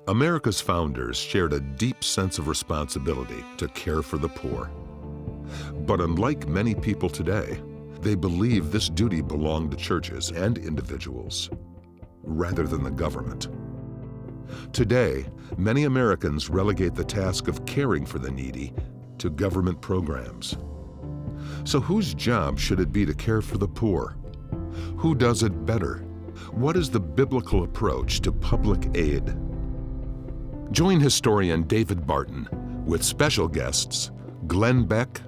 America's founders shared a deep sense of responsibility to care for the poor. But unlike many people today, they believe this duty belonged to churches and individuals, rather than the government. Today, many Americans relegate the task of caring for the needy to government programs. So whose job should it be to care for the poor? Who does it better? What is the biblical approach to public aid? Join historian David Barton with special guests Glenn Beck,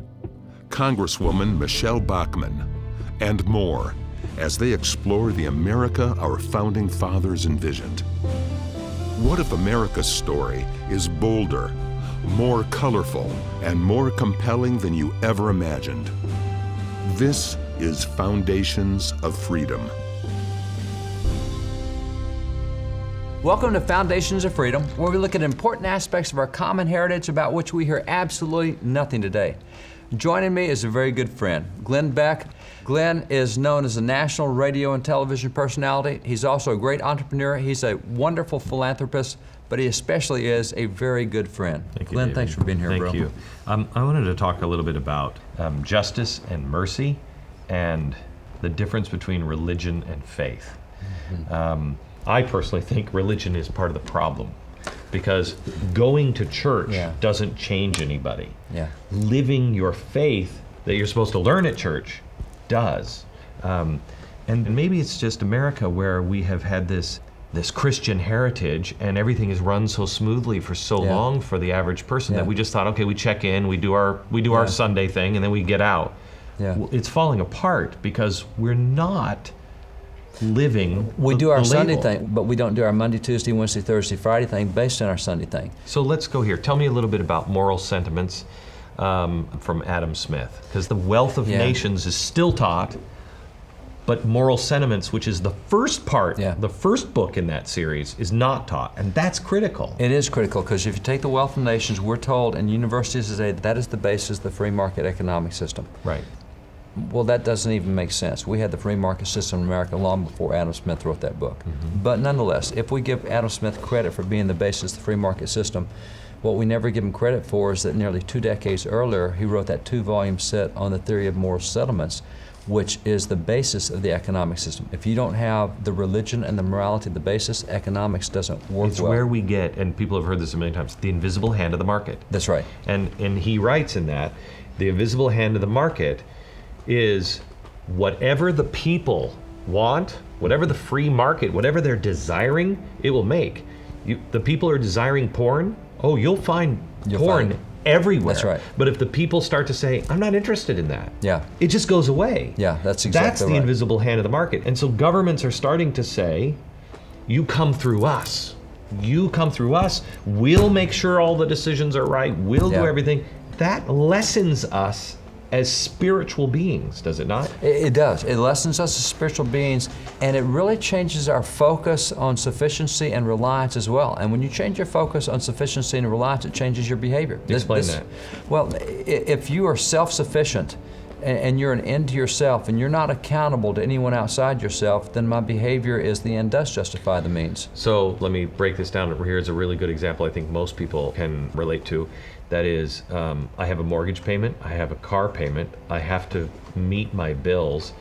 Congresswoman Michelle Bachmann, and more as they explore the America our founding fathers envisioned. What if America's story is bolder, more colorful, and more compelling than you ever imagined? This is Foundations of Freedom. Welcome to Foundations of Freedom, where we look at important aspects of our common heritage about which we hear absolutely nothing today. Joining me is a very good friend, Glenn Beck. Glenn is known as a national radio and television personality. He's also a great entrepreneur. He's a wonderful philanthropist, but he especially is a very good friend. Thank you, Glenn, David. thanks for being here, bro. Thank you. I wanted to talk a little bit about justice and mercy and the difference between religion and faith. Mm-hmm. I personally think religion is part of the problem, because going to church doesn't change anybody. Yeah. Living your faith that you're supposed to learn at church does. And maybe it's just America, where we have had this Christian heritage and everything is run so smoothly for so long for the average person that we just thought, okay, we check in, we do our Sunday thing, and then we get out. Yeah. It's falling apart because we're not living. We do our Sunday thing, but we don't do our Monday, Tuesday, Wednesday, Thursday, Friday thing based on our Sunday thing. So let's go here. Tell me a little bit about moral sentiments from Adam Smith, because the Wealth of Nations is still taught, but moral sentiments, which is the first part, the first book in that series, is not taught, and that's critical. It is critical, because if you take the Wealth of Nations, we're told in universities today that is the basis of the free market economic system. Right. Well, that doesn't even make sense. We had the free market system in America long before Adam Smith wrote that book. Mm-hmm. But nonetheless, if we give Adam Smith credit for being the basis of the free market system, what we never give him credit for is that nearly 2 decades earlier, he wrote that 2-volume set on the theory of moral settlements, which is the basis of the economic system. If you don't have the religion and the morality, the basis, economics doesn't work It's well. where we get, and people have heard this a million times, the invisible hand of the market. That's right. And he writes in that, the invisible hand of the market is whatever the people want, whatever the free market, whatever they're desiring, it will make. The people are desiring porn, you'll find porn everywhere. That's right. But if the people start to say, I'm not interested in that, it just goes away. Yeah, that's exactly That's the invisible hand of the market. And so governments are starting to say, you come through us. You come through us. We'll make sure all the decisions are right. We'll do everything. That lessens us as spiritual beings, does it not? It does. It lessens us as spiritual beings, and it really changes our focus on sufficiency and reliance as well. And when you change your focus on sufficiency and reliance, it changes your behavior. Explain that. Well, if you are self-sufficient and you're an end to yourself and you're not accountable to anyone outside yourself, then my behavior is the end does justify the means. So let me break this down. Here's a really good example I think most people can relate to. That is, I have a mortgage payment, I have a car payment, I have to meet my bills,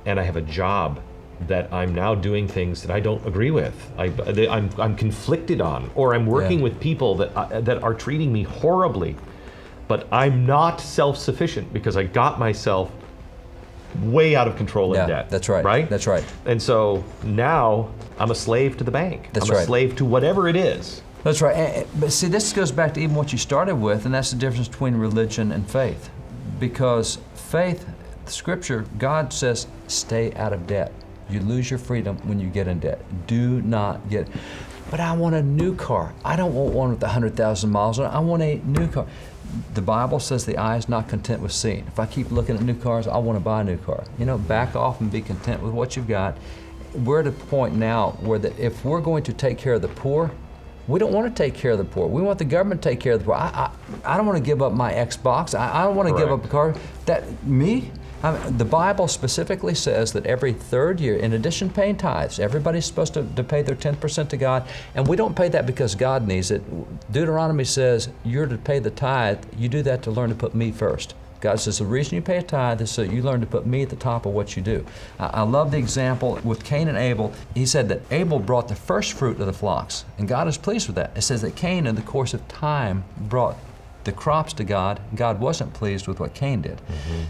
and I have a job that I'm now doing things that I don't agree with. I'm conflicted on, or I'm working with people that are treating me horribly, but I'm not self-sufficient because I got myself way out of control in debt. That's right. Right? That's right. And so now I'm a slave to the bank. That's I'm right. a slave to whatever it is. That's right. But see, this goes back to even what you started with, and that's the difference between religion and faith. Because faith, Scripture, God says, stay out of debt. You lose your freedom when you get in debt. Do not get, but I want a new car. I don't want one with 100,000 miles on it. I want a new car. The Bible says the eye is not content with seeing. If I keep looking at new cars, I want to buy a new car. Back off and be content with what you've got. We're at a point now where if we're going to take care of the poor, we don't want to take care of the poor. We want the government to take care of the poor. I don't want to give up my Xbox. I don't want to give up a car. The Bible specifically says that every third year, in addition to paying tithes, everybody's supposed to pay their 10% to God, and we don't pay that because God needs it. Deuteronomy says you're to pay the tithe. You do that to learn to put me first. God says the reason you pay a tithe is so you learn to put me at the top of what you do. I love the example with Cain and Abel. He said that Abel brought the first fruit of the flocks, and God is pleased with that. It says that Cain, in the course of time, brought the crops to God. God wasn't pleased with what Cain did.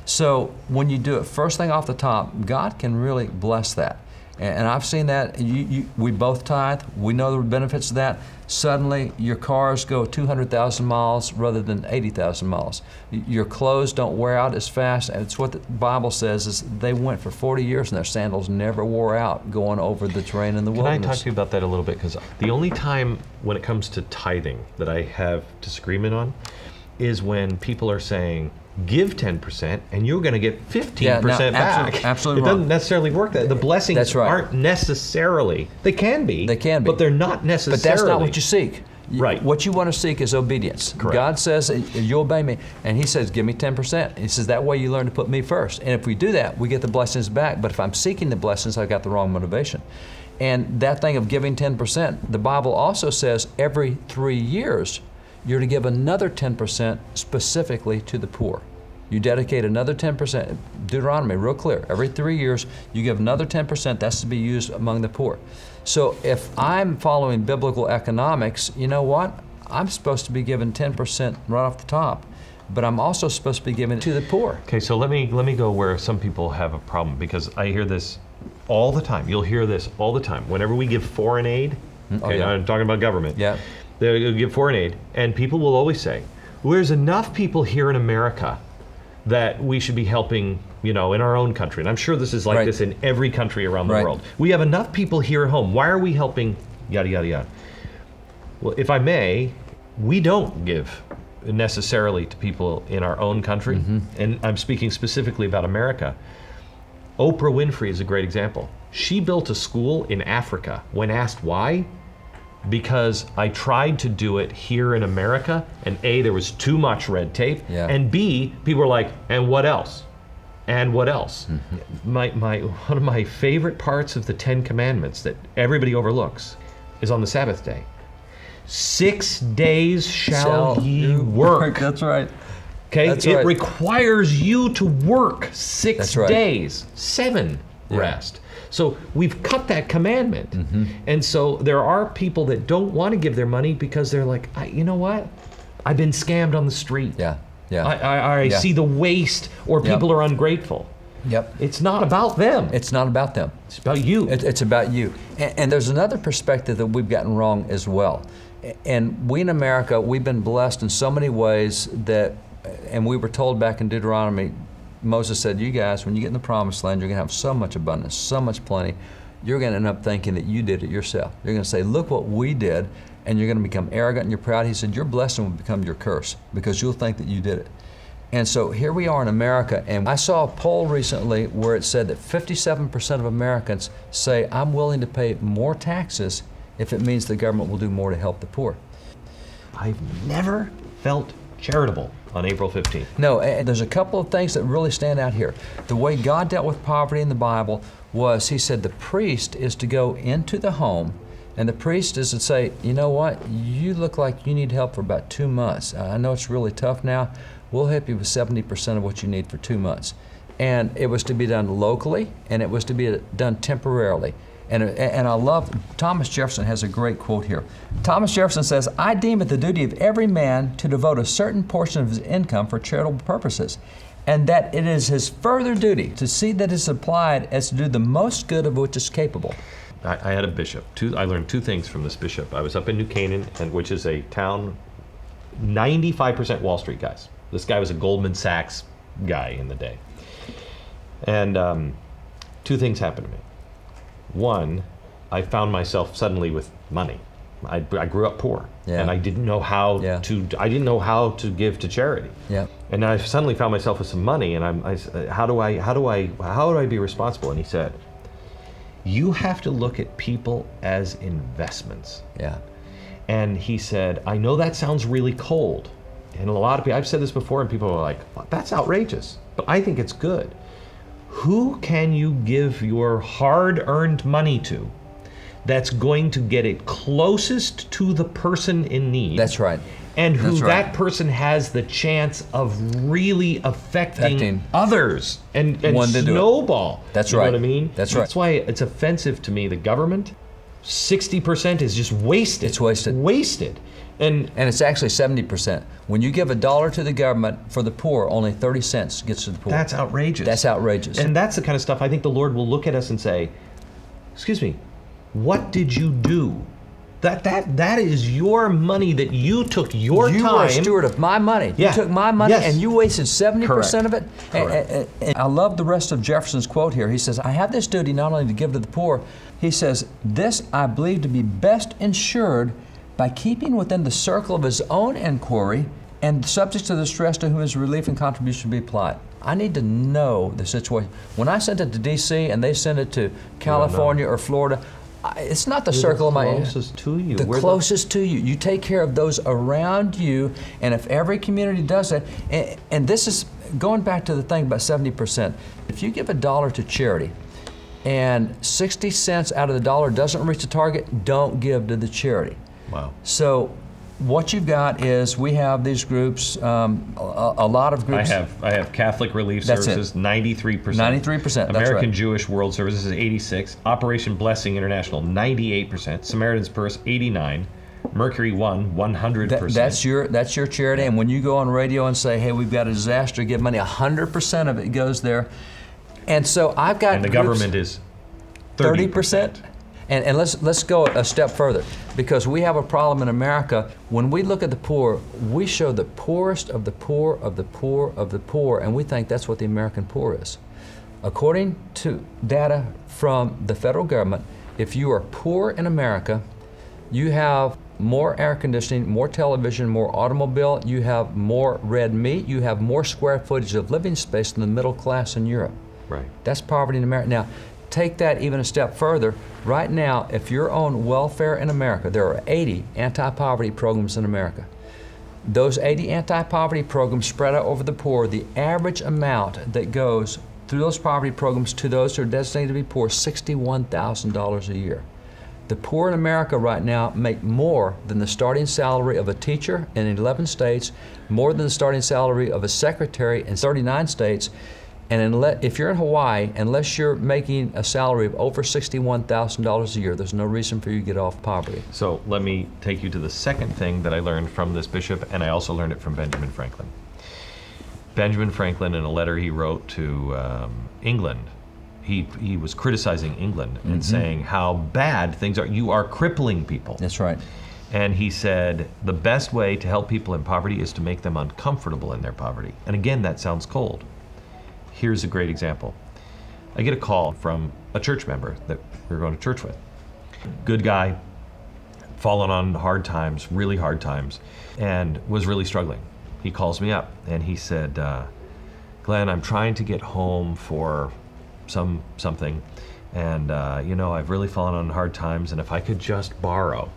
So when you do it first thing off the top, God can really bless that. And I've seen that. We both tithe. We know the benefits of that. Suddenly, your cars go 200,000 miles rather than 80,000 miles. Your clothes don't wear out as fast. And it's what the Bible says is they went for 40 years and their sandals never wore out going over the terrain in the wilderness. Can I talk to you about that a little bit? Because the only time when it comes to tithing that I have disagreement on is when people are saying, give 10% and you're going to get 15% back. Absolutely It doesn't necessarily work that. The blessings aren't necessarily, they can be, but they're not necessarily. But that's not what you seek. Right. What you want to seek is obedience. Correct. God says, you obey me, and He says, give me 10%. He says, that way you learn to put me first. And if we do that, we get the blessings back. But if I'm seeking the blessings, I've got the wrong motivation. And that thing of giving 10%, the Bible also says every 3 years, you're to give another 10% specifically to the poor. You dedicate another 10%. Deuteronomy, real clear. Every 3 years, you give another 10%. That's to be used among the poor. So if I'm following biblical economics, you know what? I'm supposed to be given 10% right off the top, but I'm also supposed to be giving it to the poor. Okay, so let me go where some people have a problem, because I hear this all the time. You'll hear this all the time. Whenever we give foreign aid, I'm talking about government. Yeah. They'll give foreign aid, and people will always say, well, there's enough people here in America that we should be helping, in our own country. And I'm sure this is like this in every country around the world. We have enough people here at home. Why are we helping, yada, yada, yada? Well, if I may, we don't give necessarily to people in our own country. And I'm speaking specifically about America. Oprah Winfrey is a great example. She built a school in Africa. When asked why, because I tried to do it here in America, and A, there was too much red tape, and B, people were like, and what else? And what else? One of my favorite parts of the 10 Commandments that everybody overlooks is on the Sabbath day. 6 days shall ye work. That's right. Okay, That's it right. requires you to work 6 days, 7 rest. So we've cut that commandment. And so there are people that don't want to give their money because they're like, you know what? I've been scammed on the street. I see the waste, or people are ungrateful. It's not about them. It's not about them. It's about you. It's about you. And there's another perspective that we've gotten wrong as well. And we in America, we've been blessed in so many ways that, and we were told back in Deuteronomy, Moses said, you guys, when you get in the promised land, you're going to have so much abundance, so much plenty, you're going to end up thinking that you did it yourself. You're going to say, look what we did, and you're going to become arrogant and you're proud. He said, your blessing will become your curse because you'll think that you did it. And so here we are in America, and I saw a poll recently where it said that 57% of Americans say, I'm willing to pay more taxes if it means the government will do more to help the poor. I've never felt charitable on April 15th. No, and there's a couple of things that really stand out here. The way God dealt with poverty in the Bible was, He said the priest is to go into the home, and the priest is to say, you know what, you look like you need help for about 2 months. I know it's really tough now. We'll help you with 70% of what you need for 2 months. And it was to be done locally, and it was to be done temporarily. And I love, Thomas Jefferson has a great quote here. Thomas Jefferson says, I deem it the duty of every man to devote a certain portion of his income for charitable purposes, and that it is his further duty to see that it is applied as to do the most good of which is capable. I had a bishop. I learned 2 things from this bishop. I was up in New Canaan, which is a town, 95% Wall Street guys. This guy was a Goldman Sachs guy in the day. And 2 things happened to me. One, I found myself suddenly with money. I grew up poor, and I didn't know how to give to charity. And I suddenly found myself with some money, and I said, how do I be responsible? And he said, you have to look at people as investments. And he said, I know that sounds really cold, and a lot of people, I've said this before, and people are like, well, that's outrageous, but I think it's good. who can you give your hard-earned money to that's going to get it closest to the person in need? That's right. And who That's right. that person has the chance of really affecting others and snowball. That's you right. know what I mean? That's right. That's why it's offensive to me. The government, 60% is just wasted. It's wasted. Wasted. And it's actually 70%. When you give $1 to the government for the poor, only 30 cents gets to the poor. that's outrageous. That's outrageous. And that's the kind of stuff I think the Lord will look at us and say, excuse me, what did you do? That is your money that you took your time. You were a steward of my money. Yeah. You took my money Yes. and you wasted 70% of it. Correct. And I love the rest of Jefferson's quote here. He says, I have this duty not only to give to the poor, he says, this I believe to be best ensured by keeping within the circle of his own inquiry and subject to the stress to whom his relief and contribution be applied. I need to know the situation. When I sent it to D.C. and they sent it to California or Florida, it's not the circle of my... closest to you. The closest to you. You take care of those around you, and if every community does that, and this is going back to the thing about 70%. If you give $1 to charity, and 60 cents out of the dollar doesn't reach the target, don't give to the charity. Wow. So what you've got is we have these groups, a lot of groups. I have Catholic Relief That's Services, 93%. 93%, that's American right. Jewish World Services, 86. Operation Blessing International, 98%. Samaritan's Purse, 89. Mercury One, 100%. That's your charity, and when you go on radio and say, hey, we've got a disaster, give money, 100% of it goes there. And so I've got And the groups, government is 30%. And let's go a step further, because we have a problem in America. When we look at the poor, we show the poorest of the poor of the poor of the poor, and we think that's what the American poor is. According to data from the federal government, if you are poor in America, you have more air conditioning, more television, more automobile, you have more red meat, you have more square footage of living space than the middle class in Europe. Right. That's poverty in America. Now, take that even a step further. Right now, if you're on welfare in America, there are 80 anti-poverty programs in America. Those 80 anti-poverty programs spread out over the poor, the average amount that goes through those poverty programs to those who are designated to be poor, $61,000 a year. The poor in America right now make more than the starting salary of a teacher in 11 states, more than the starting salary of a secretary in 39 states, and if you're in Hawaii, unless you're making a salary of over $61,000 a year, there's no reason for you to get off poverty. So let me take you to the second thing that I learned from this bishop, and I also learned it from Benjamin Franklin. Benjamin Franklin, in a letter he wrote to England, he was criticizing England and saying how bad things are. You are crippling people. That's right. And he said, the best way to help people in poverty is to make them uncomfortable in their poverty. And again, that sounds cold. Here's a great example. I get a call from a church member that we're going to church with. Good guy, fallen on hard times, really hard times, and was really struggling. He calls me up and he said, Glenn, I'm trying to get home for something, and I've really fallen on hard times, and if I could just borrow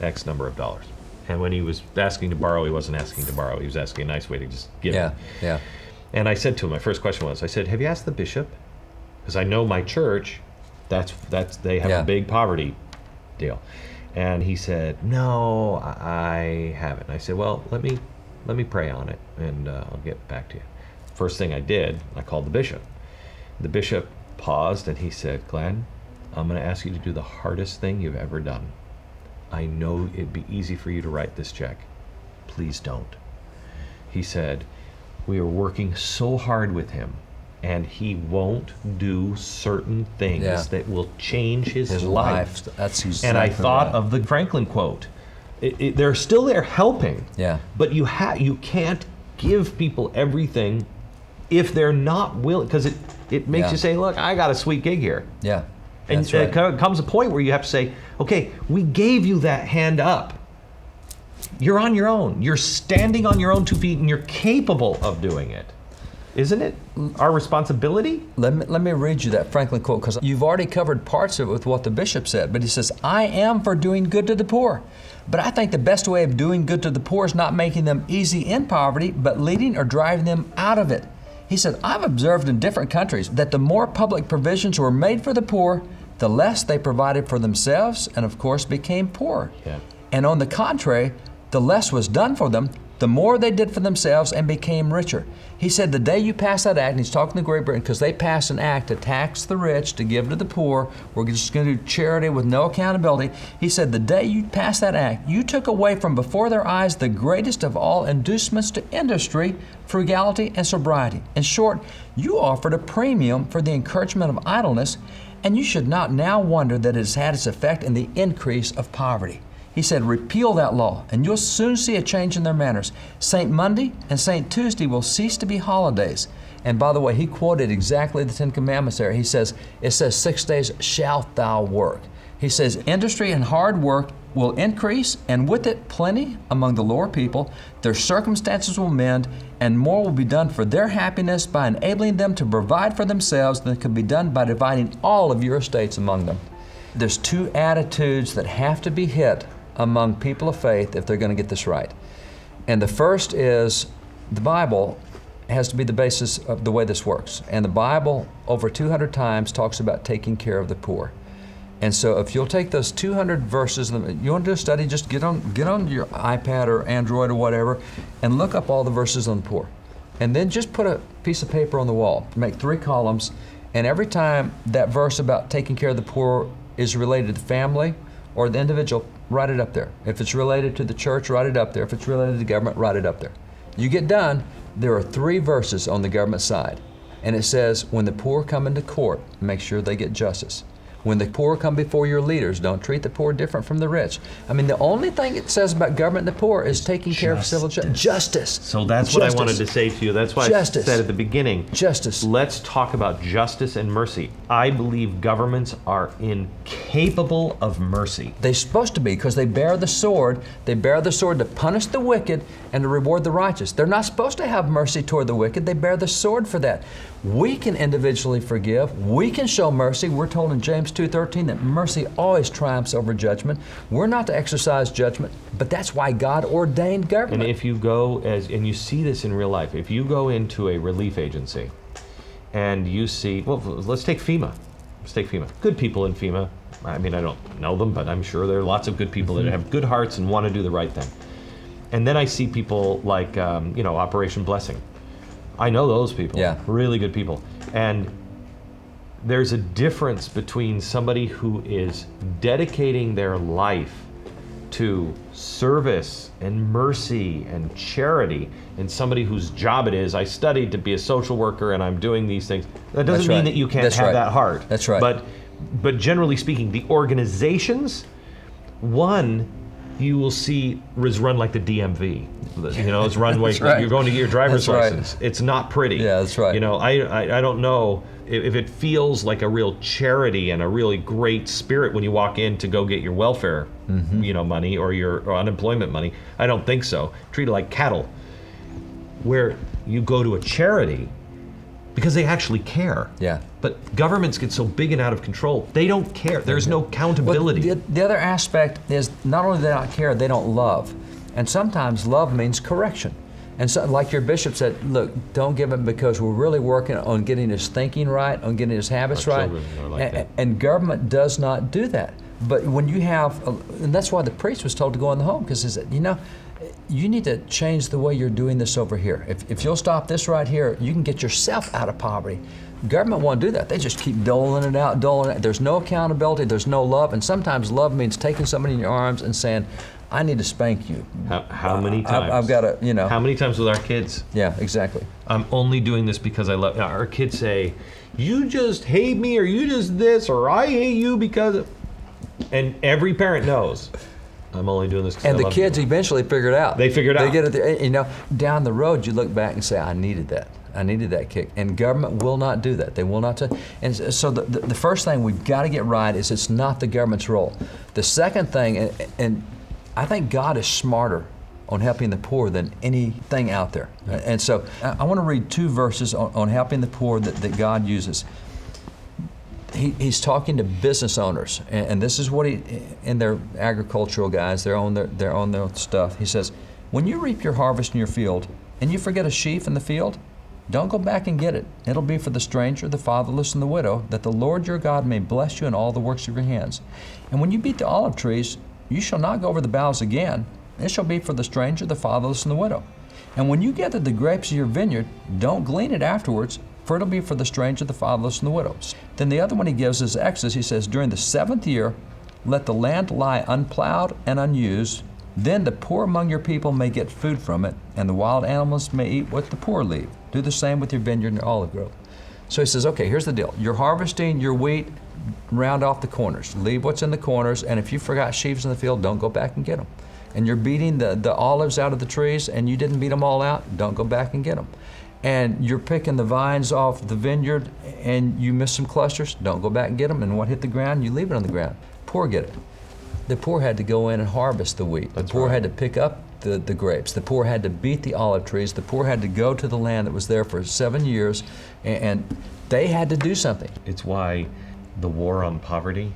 X number of dollars. And when he was asking to borrow, he wasn't asking to borrow. He was asking a nice way to just give it. Yeah. And I said to him, my first question was, I said, have you asked the bishop? Because I know my church, they have a big poverty deal. And he said, no, I haven't. I said, well, let me pray on it, and I'll get back to you. First thing I did, I called the bishop. The bishop paused and he said, Glenn, I'm going to ask you to do the hardest thing you've ever done. I know it'd be easy for you to write this check. Please don't. He said, we are working so hard with him, and he won't do certain things that will change his life. That's exactly and I thought right. of the Franklin quote. They're still there helping, but you can't give people everything if they're not willing, because it makes you say, look, I got a sweet gig here. Yeah. And That's right. there comes a point where you have to say, okay, we gave you that hand up. You're on your own. You're standing on your own 2 feet, and you're capable of doing it. Isn't it our responsibility? Let me read you that Franklin quote, because you've already covered parts of it with what the bishop said. But he says, I am for doing good to the poor. But I think the best way of doing good to the poor is not making them easy in poverty, but leading or driving them out of it. He said, I've observed in different countries that the more public provisions were made for the poor, the less they provided for themselves and, of course, became poor. Yeah. And on the contrary, the less was done for them, the more they did for themselves and became richer. He said the day you pass that act, and he's talking to Great Britain because they passed an act to tax the rich, to give to the poor, we're just going to do charity with no accountability. He said the day you passed that act, you took away from before their eyes the greatest of all inducements to industry, frugality, and sobriety. In short, you offered a premium for the encouragement of idleness, and you should not now wonder that it has had its effect in the increase of poverty. He said, repeal that law, and you'll soon see a change in their manners. St. Monday and St. Tuesday will cease to be holidays. And by the way, he quoted exactly the Ten Commandments there. He says, it says, 6 days shalt thou work. He says, industry and hard work will increase, and with it plenty among the lower people. Their circumstances will mend, and more will be done for their happiness by enabling them to provide for themselves than could be done by dividing all of your estates among them. There's two attitudes that have to be hit among people of faith if they're going to get this right. And the first is the Bible has to be the basis of the way this works. And the Bible over 200 times talks about taking care of the poor. And so if you'll take those 200 verses, you want to do a study, just get on your iPad or Android or whatever and look up all the verses on the poor. And then just put a piece of paper on the wall, make 3 columns, and every time that verse about taking care of the poor is related to the family or the individual, write it up there. If it's related to the church, write it up there. If it's related to the government, write it up there. You get done, there are 3 verses on the government side. And it says, when the poor come into court, make sure they get justice. When the poor come before your leaders, don't treat the poor different from the rich. I mean, the only thing it says about government and the poor is taking care of civil justice. So that's what I wanted to say to you. That's why I said at the beginning, justice. Let's talk about justice and mercy. I believe governments are incapable of mercy. They're supposed to be, because they bear the sword. They bear the sword to punish the wicked and to reward the righteous. They're not supposed to have mercy toward the wicked. They bear the sword for that. We can individually forgive. We can show mercy. We're told in James 2:13 that mercy always triumphs over judgment. We're not to exercise judgment, but that's why God ordained government. And if you go, and you see this in real life, if you go into a relief agency and you see, well, let's take FEMA. Let's take FEMA. Good people in FEMA. I mean, I don't know them, but I'm sure there are lots of good people that have good hearts and want to do the right thing. And then I see people like, Operation Blessing. I know those people, really good people. And there's a difference between somebody who is dedicating their life to service and mercy and charity and somebody whose job it is, I studied to be a social worker and I'm doing these things. That doesn't mean that you can't have that heart. That's right. But generally speaking, the organizations, one, you will see is run like the DMV. It's run like you're going to get your driver's license. It's not pretty. Yeah, that's right. I don't know if it feels like a real charity and a really great spirit when you walk in to go get your welfare, money or your unemployment money. I don't think so. Treat it like cattle. Where you go to a charity because they actually care. Yeah. But governments get so big and out of control, they don't care. There's no accountability. Well, the other aspect is not only do they not care, they don't love. And sometimes love means correction. And so, like your bishop said, look, don't give him because we're really working on getting his thinking right, on getting his habits right. And government does not do that. But when you have, and that's why the priest was told to go in the home, because he said, you need to change the way you're doing this over here. If you'll stop this right here, you can get yourself out of poverty. Government won't do that. They just keep doling it out. There's no accountability, there's no love, and sometimes love means taking somebody in your arms and saying, I need to spank you. How many times? I've got to, How many times with our kids? Yeah, exactly. I'm only doing this because I love, our kids say, you just hate me, or you just this, or I hate you because of, and every parent knows. I'm only doing this because I love you. And the kids eventually figure it out. They figure it out. They get it, down the road you look back and say, I needed that. I needed that kick. And government will not do that. They will not. And so the first thing we've got to get right is it's not the government's role. The second thing, and I think God is smarter on helping the poor than anything out there. And so I want to read 2 verses on helping the poor that God uses. He's talking to business owners, and this is what and they're agricultural guys, they're on their stuff. He says, when you reap your harvest in your field and you forget a sheaf in the field, Don't go back and get it. It'll be for the stranger, the fatherless, and the widow, that the Lord your God may bless you in all the works of your hands. And when you beat the olive trees, you shall not go over the boughs again. It shall be for the stranger, the fatherless, and the widow. And when you gather the grapes of your vineyard, don't glean it afterwards, for it'll be for the stranger, the fatherless, and the widows. Then the other one he gives is Exodus. He says, during the 7th year, let the land lie unplowed and unused. Then the poor among your people may get food from it, and the wild animals may eat what the poor leave. Do the same with your vineyard and your olive grove. So he says, okay, here's the deal. You're harvesting your wheat, round off the corners. Leave what's in the corners, and if you forgot sheaves in the field, don't go back and get them. And you're beating the olives out of the trees, and you didn't beat them all out, don't go back and get them. And you're picking the vines off the vineyard, and you miss some clusters, don't go back and get them. And what hit the ground, you leave it on the ground. Poor get it. The poor had to go in and harvest the wheat. The poor had to pick up the grapes. The poor had to beat the olive trees. The poor had to go to the land that was there for 7 years, and they had to do something. It's why the war on poverty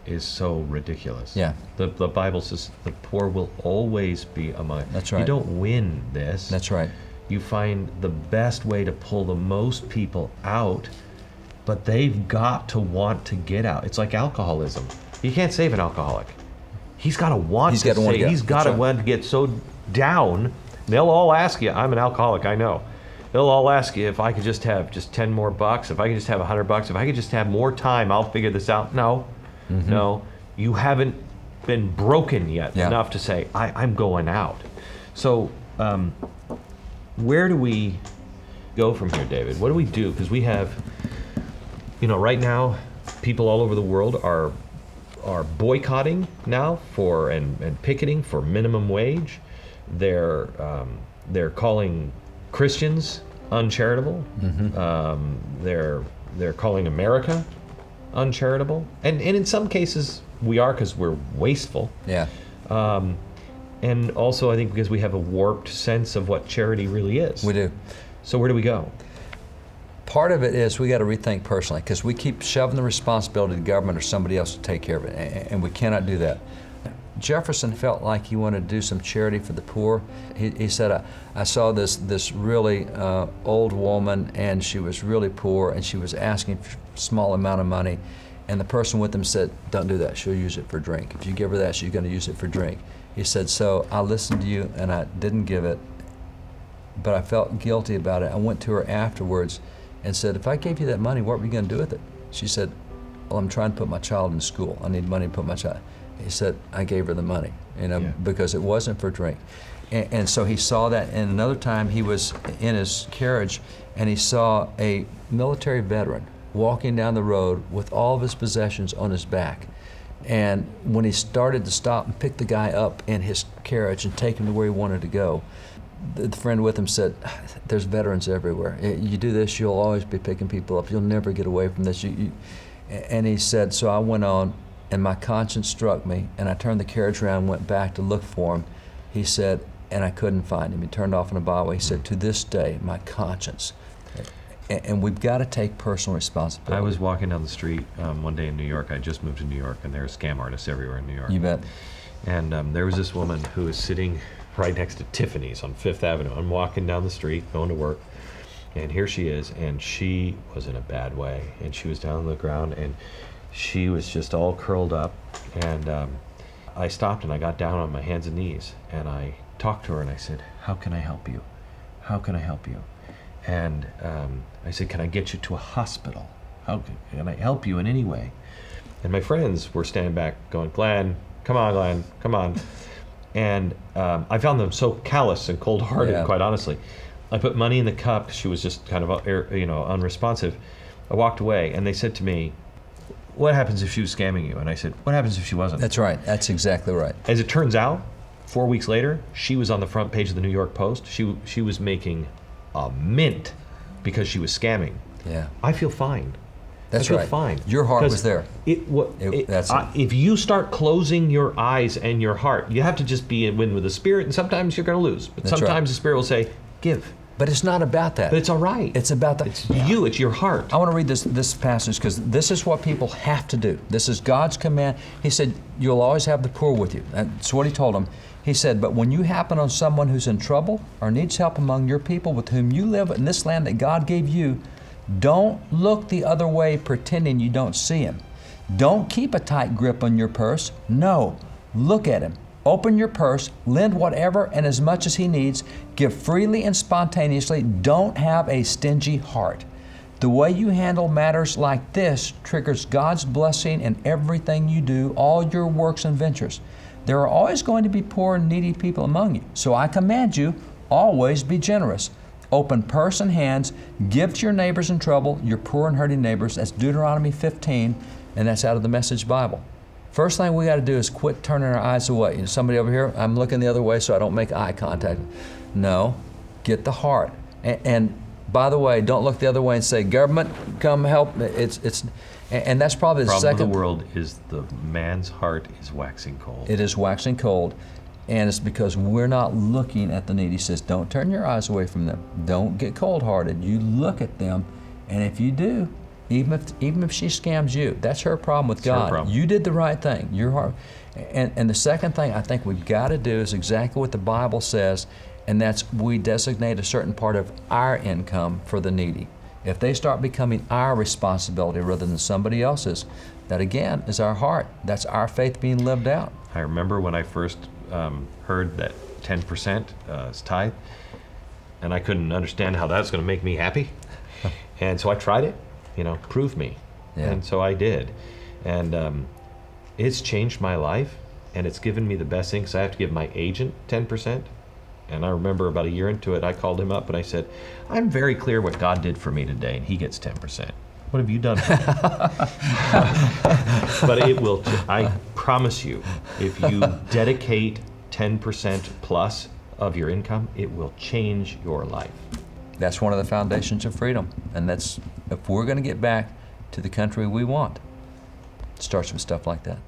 is so ridiculous. Yeah. The Bible says the poor will always be among. That's right. You don't win this. That's right. You find the best way to pull the most people out, but they've got to want to get out. It's like alcoholism. You can't save an alcoholic. He's got to want to save. He's got to want to get so down. They'll all ask you, I'm an alcoholic, I know. They'll all ask you if I could just have just 10 more bucks, if I could just have $100, if I could just have more time, I'll figure this out. No, no, you haven't been broken yet enough to say, I'm going out. So where do we go from here, David? What do we do? Because we have, right now, people all over the world are boycotting now for and picketing for minimum wage. They're calling Christians uncharitable. They're calling America uncharitable, and in some cases we are, because we're wasteful. Yeah. And also I think because we have a warped sense of what charity really is. We do. So where do we go? Part of it is we got to rethink personally, because we keep shoving the responsibility to government or somebody else to take care of it, and we cannot do that. Jefferson felt like he wanted to do some charity for the poor. He said, I saw this really old woman, and she was really poor, and she was asking for a small amount of money, and the person with him said, don't do that, she'll use it for drink. If you give her that, she's going to use it for drink. He said, so I listened to you, and I didn't give it, but I felt guilty about it. I went to her afterwards and said, if I gave you that money, what were you going to do with it? She said, well, I'm trying to put my child in school. I need money to put my child. He said, I gave her the money, because it wasn't for drink. And so he saw that. And another time he was in his carriage, and he saw a military veteran walking down the road with all of his possessions on his back. And when he started to stop and pick the guy up in his carriage and take him to where he wanted to go, the friend with him said, there's veterans everywhere. You do this, you'll always be picking people up. You'll never get away from this. And he said, so I went on, and my conscience struck me, and I turned the carriage around and went back to look for him. He said, and I couldn't find him. He turned off in a byway. He said, to this day, my conscience. And we've got to take personal responsibility. I was walking down the street one day in New York. I just moved to New York, and there are scam artists everywhere in New York. You bet. And there was this woman who was sitting right next to Tiffany's on Fifth Avenue. I'm walking down the street, going to work, and here she is, and she was in a bad way, and she was down on the ground, and she was just all curled up, and I stopped, and I got down on my hands and knees, and I talked to her, and I said, how can I help you? How can I help you? And I said, can I get you to a hospital? How can I help you in any way? And my friends were standing back going, Glenn, come on, come on. And I found them so callous and cold-hearted, quite honestly. I put money in the cup. She was just kind of, unresponsive. I walked away, and they said to me, what happens if she was scamming you? And I said, what happens if she wasn't? That's right. That's exactly right. As it turns out, 4 weeks later, she was on the front page of the New York Post. She was making a mint because she was scamming. Yeah. I feel fine. That's I feel right. fine. Your heart was there. If you start closing your eyes and your heart, you have to just be in with the Spirit, and sometimes you're going to lose. But sometimes the Spirit will say, give. But it's not about that. But it's all right. It's about the... It's you. It's your heart. I want to read this passage because this is what people have to do. This is God's command. He said, you'll always have the poor with you. That's what he told them. He said, but when you happen on someone who's in trouble or needs help among your people with whom you live in this land that God gave you, don't look the other way pretending you don't see him. Don't keep a tight grip on your purse. No, look at him. Open your purse, lend whatever and as much as he needs, give freely and spontaneously. Don't have a stingy heart. The way you handle matters like this triggers God's blessing in everything you do, all your works and ventures. There are always going to be poor and needy people among you. So I command you, always be generous. Open purse and hands, give to your neighbors in trouble, your poor and hurting neighbors. That's Deuteronomy 15, and that's out of the Message Bible. First thing we got to do is quit turning our eyes away. You know, somebody over here, I'm looking the other way so I don't make eye contact. No, get the heart. And by the way, don't look the other way and say, government, come help. And that's probably the second. The problem of the world is the man's heart is waxing cold. It is waxing cold, and it's because we're not looking at the needy. He says, don't turn your eyes away from them. Don't get cold-hearted. You look at them, and if you do, even if she scams you, that's her problem with God. Her problem. You did the right thing. Your heart. And the second thing I think we've got to do is exactly what the Bible says, and that's we designate a certain part of our income for the needy. If they start becoming our responsibility rather than somebody else's, that again is our heart. That's our faith being lived out. I remember when I first heard that 10% is tithe, and I couldn't understand how that's going to make me happy. And so I tried it. Prove me. Yeah. And so I did. And it's changed my life, and it's given me the best thing because I have to give my agent 10%. And I remember about a year into it, I called him up and I said, I'm very clear what God did for me today, and he gets 10%. What have you done for me? But it will, I promise you, if you dedicate 10% plus of your income, it will change your life. That's one of the foundations of freedom. And that's, if we're going to get back to the country we want, it starts with stuff like that.